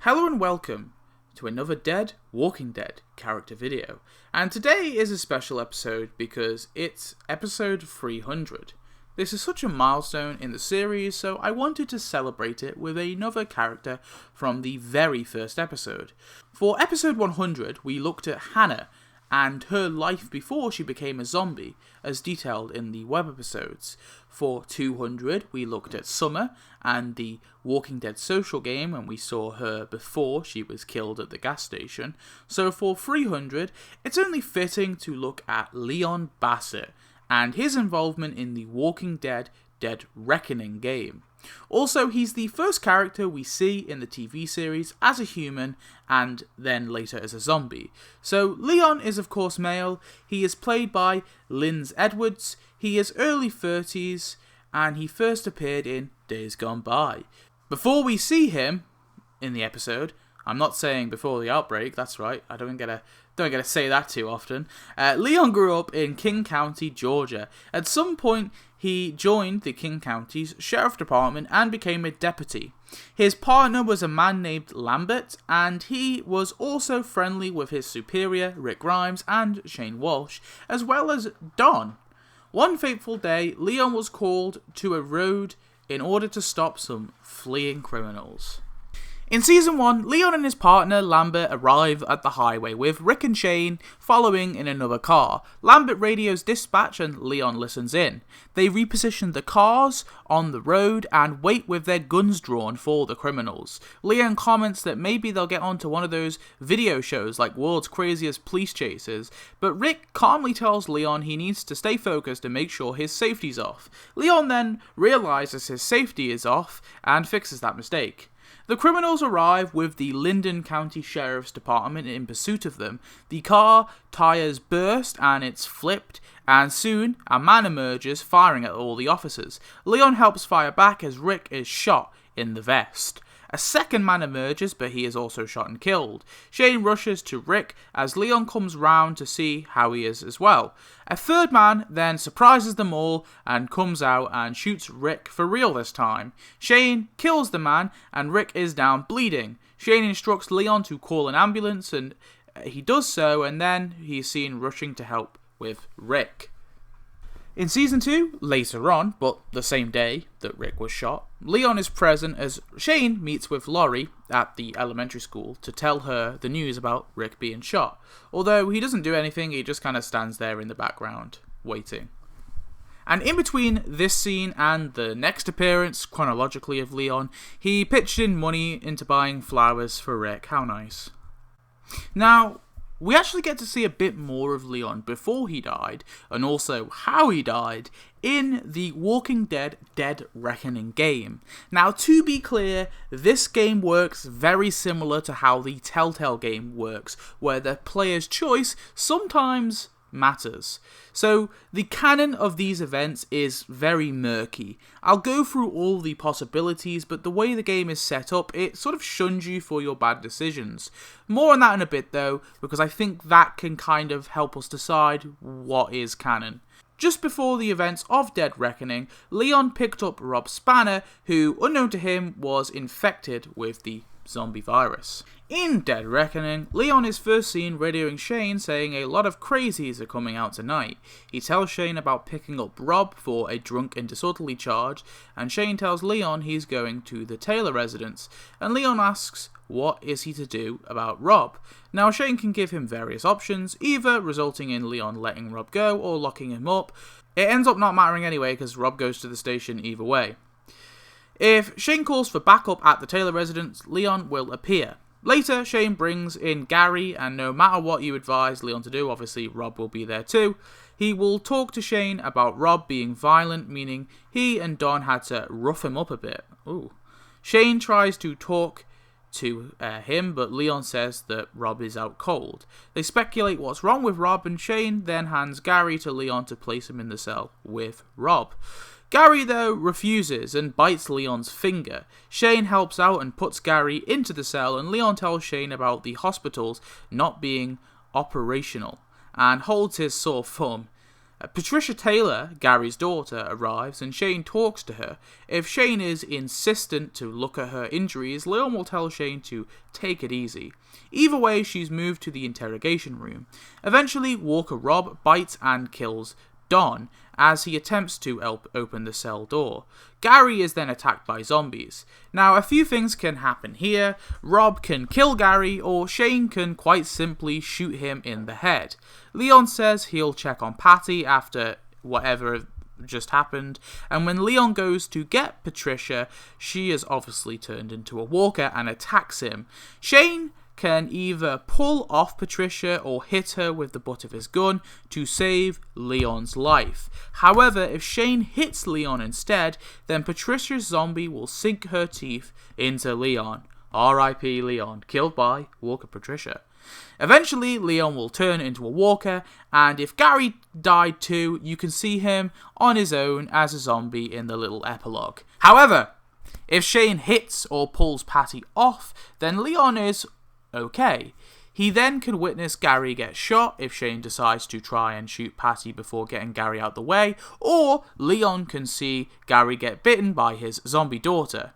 Hello and welcome to another Walking Dead character video, and today is a special episode because it's episode 300. This is such a milestone in the series, so I wanted to celebrate it with another character from the very first episode. For episode 100 we looked at Hannah and her life before she became a zombie, as detailed in the web episodes. For 200, we looked at Summer and the Walking Dead social game, and we saw her before she was killed at the gas station. So for 300, it's only fitting to look at Leon Bassett and his involvement in the Walking Dead Dead Reckoning game. Also, he's the first character we see in the TV series as a human and then later as a zombie. So Leon is of course male, he is played by Linz Edwards, he is early 30s, and he first appeared in Days Gone By. Before we see him in the episode, I'm not saying before the outbreak, that's right, I don't get to say that too often. Leon grew up in King County, Georgia. At some point, he joined the King County's Sheriff Department and became a deputy. His partner was a man named Lambert, and he was also friendly with his superior, Rick Grimes, and Shane Walsh, as well as Don. One fateful day, Leon was called to a road in order to stop some fleeing criminals. In Season 1, Leon and his partner Lambert arrive at the highway with Rick and Shane following in another car. Lambert radios dispatch and Leon listens in. They reposition the cars on the road and wait with their guns drawn for the criminals. Leon comments that maybe they'll get onto one of those video shows like World's Craziest Police Chases, but Rick calmly tells Leon he needs to stay focused and make sure his safety's off. Leon then realizes his safety is off and fixes that mistake. The criminals arrive with the Linden County Sheriff's Department in pursuit of them. The car tires burst and it's flipped, and soon a man emerges firing at all the officers. Leon helps fire back as Rick is shot in the vest. A second man emerges, but he is also shot and killed. Shane rushes to Rick as Leon comes round to see how he is as well. A third man then surprises them all and comes out and shoots Rick for real this time. Shane kills the man and Rick is down bleeding. Shane instructs Leon to call an ambulance and he does so, and then he is seen rushing to help with Rick. In Season 2, later on, but the same day that Rick was shot, Leon is present as Shane meets with Laurie at the elementary school to tell her the news about Rick being shot. Although he doesn't do anything, he just kind of stands there in the background, waiting. And in between this scene and the next appearance, chronologically, of Leon, he pitched in money into buying flowers for Rick. How nice. Now, we actually get to see a bit more of Leon before he died, and also how he died, in the Walking Dead Dead Reckoning game. Now, to be clear, this game works very similar to how the Telltale game works, where the player's choice sometimes matters. So the canon of these events is very murky. I'll go through all the possibilities, but the way the game is set up, it sort of shuns you for your bad decisions. More on that in a bit though, because I think that can kind of help us decide what is canon. Just before the events of Dead Reckoning, Leon picked up Rob Spanner, who, unknown to him, was infected with the zombie virus. In Dead Reckoning, Leon is first seen radioing Shane saying a lot of crazies are coming out tonight. He tells Shane about picking up Rob for a drunk and disorderly charge, and Shane tells Leon he's going to the Taylor residence, and Leon asks what is he to do about Rob. Now Shane can give him various options, either resulting in Leon letting Rob go or locking him up. It ends up not mattering anyway because Rob goes to the station either way. If Shane calls for backup at the Taylor residence, Leon will appear. Later, Shane brings in Gary, and no matter what you advise Leon to do, obviously Rob will be there too. He will talk to Shane about Rob being violent, meaning he and Don had to rough him up a bit. Ooh. Shane tries to talk to him, but Leon says that Rob is out cold. They speculate what's wrong with Rob, and Shane then hands Gary to Leon to place him in the cell with Rob. Gary, though, refuses and bites Leon's finger. Shane helps out and puts Gary into the cell, and Leon tells Shane about the hospitals not being operational and holds his sore thumb. Patricia Taylor, Gary's daughter, arrives and Shane talks to her. If Shane is insistent to look at her injuries, Leon will tell Shane to take it easy. Either way, she's moved to the interrogation room. Eventually, Walker Rob bites and kills Don as he attempts to open the cell door. Gary is then attacked by zombies. Now, a few things can happen here. Rob can kill Gary, or Shane can quite simply shoot him in the head. Leon says he'll check on Patty after whatever just happened, and when Leon goes to get Patricia, she is obviously turned into a walker and attacks him. Shane can either pull off Patricia or hit her with the butt of his gun to save Leon's life. However, if Shane hits Leon instead, then Patricia's zombie will sink her teeth into Leon. R.I.P. Leon, killed by Walker Patricia. Eventually, Leon will turn into a walker, and if Gary died too, you can see him on his own as a zombie in the little epilogue. However, if Shane hits or pulls Patty off, then Leon is okay. He then can witness Gary get shot if Shane decides to try and shoot Patty before getting Gary out the way, or Leon can see Gary get bitten by his zombie daughter.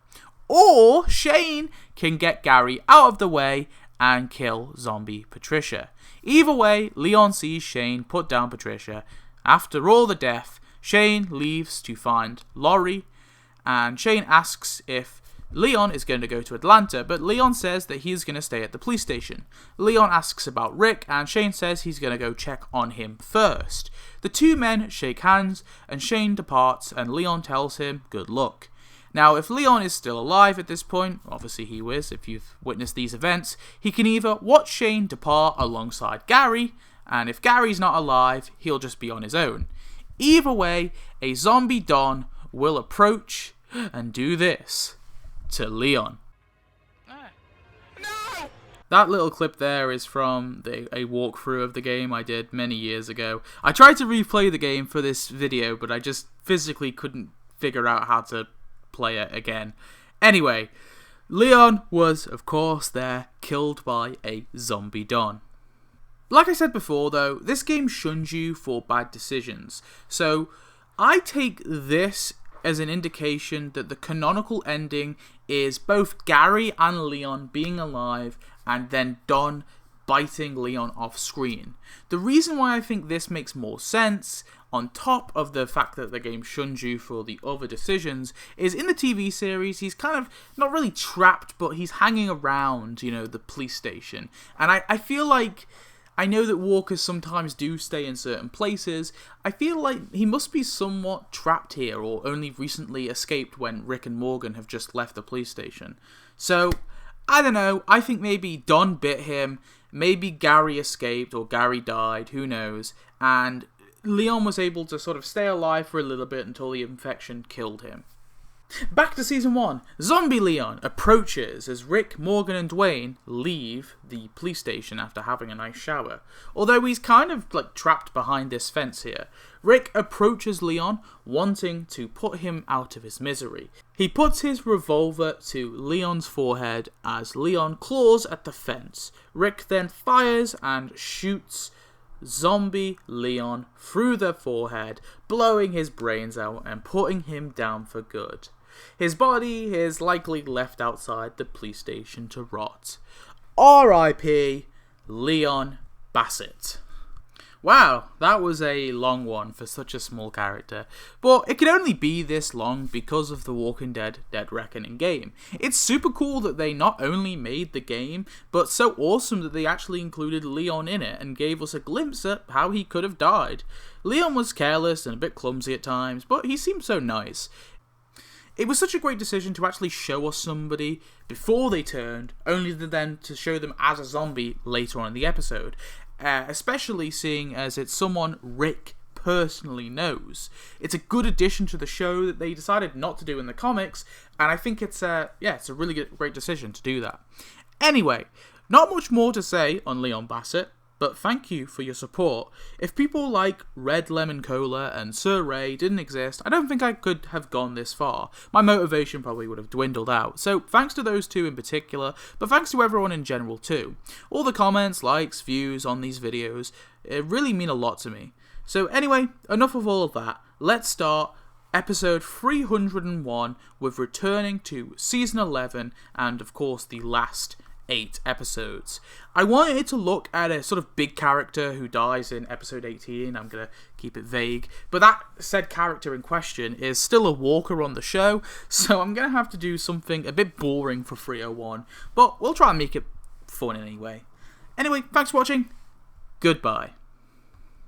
Or Shane can get Gary out of the way and kill zombie Patricia. Either way, Leon sees Shane put down Patricia. After all the death, Shane leaves to find Laurie, and Shane asks if Leon is going to go to Atlanta, but Leon says that he's going to stay at the police station. Leon asks about Rick, and Shane says he's going to go check on him first. The two men shake hands, and Shane departs, and Leon tells him good luck. Now, if Leon is still alive at this point, obviously he is if you've witnessed these events, he can either watch Shane depart alongside Gary, and if Gary's not alive, he'll just be on his own. Either way, a zombie Don will approach and do this to Leon. No! That little clip there is from a walkthrough of the game I did many years ago. I tried to replay the game for this video, but I just physically couldn't figure out how to play it again. Anyway, Leon was, of course, there, killed by a zombie Don. Like I said before, though, this game shuns you for bad decisions. So, I take this as an indication that the canonical ending is both Gary and Leon being alive and then Don biting Leon off screen. The reason why I think this makes more sense, on top of the fact that the game shuns you for the other decisions, is in the TV series he's kind of not really trapped, but he's hanging around, the police station. And I feel like, I know that walkers sometimes do stay in certain places. I feel like he must be somewhat trapped here, or only recently escaped when Rick and Morgan have just left the police station. So, I don't know, I think maybe Don bit him, maybe Gary escaped, or Gary died, who knows, and Leon was able to sort of stay alive for a little bit until the infection killed him. Back to Season 1. Zombie Leon approaches as Rick, Morgan and Dwayne leave the police station after having a nice shower. Although he's kind of trapped behind this fence here. Rick approaches Leon, wanting to put him out of his misery. He puts his revolver to Leon's forehead as Leon claws at the fence. Rick then fires and shoots zombie Leon through the forehead, blowing his brains out and putting him down for good. His body is likely left outside the police station to rot. R.I.P. Leon Bassett. Wow, that was a long one for such a small character, but it could only be this long because of the Walking Dead Dead Reckoning game. It's super cool that they not only made the game, but so awesome that they actually included Leon in it and gave us a glimpse at how he could have died. Leon was careless and a bit clumsy at times, but he seemed so nice. It was such a great decision to actually show us somebody before they turned, only then to show them as a zombie later on in the episode. Especially seeing as it's someone Rick personally knows. It's a good addition to the show that they decided not to do in the comics, and I think it's a really great decision to do that. Anyway, not much more to say on Leon Bassett, but thank you for your support. If people like Red Lemon Cola and Sir Ray didn't exist, I don't think I could have gone this far. My motivation probably would have dwindled out. So thanks to those two in particular, but thanks to everyone in general too. All the comments, likes, views on these videos, it really mean a lot to me. So anyway, enough of all of that. Let's start episode 301 with returning to season 11 and of course the last 8 episodes. I wanted to look at a sort of big character who dies in episode 18. I'm going to keep it vague. But that said character in question is still a walker on the show, so I'm going to have to do something a bit boring for 301. But we'll try and make it fun anyway. Anyway, thanks for watching. Goodbye.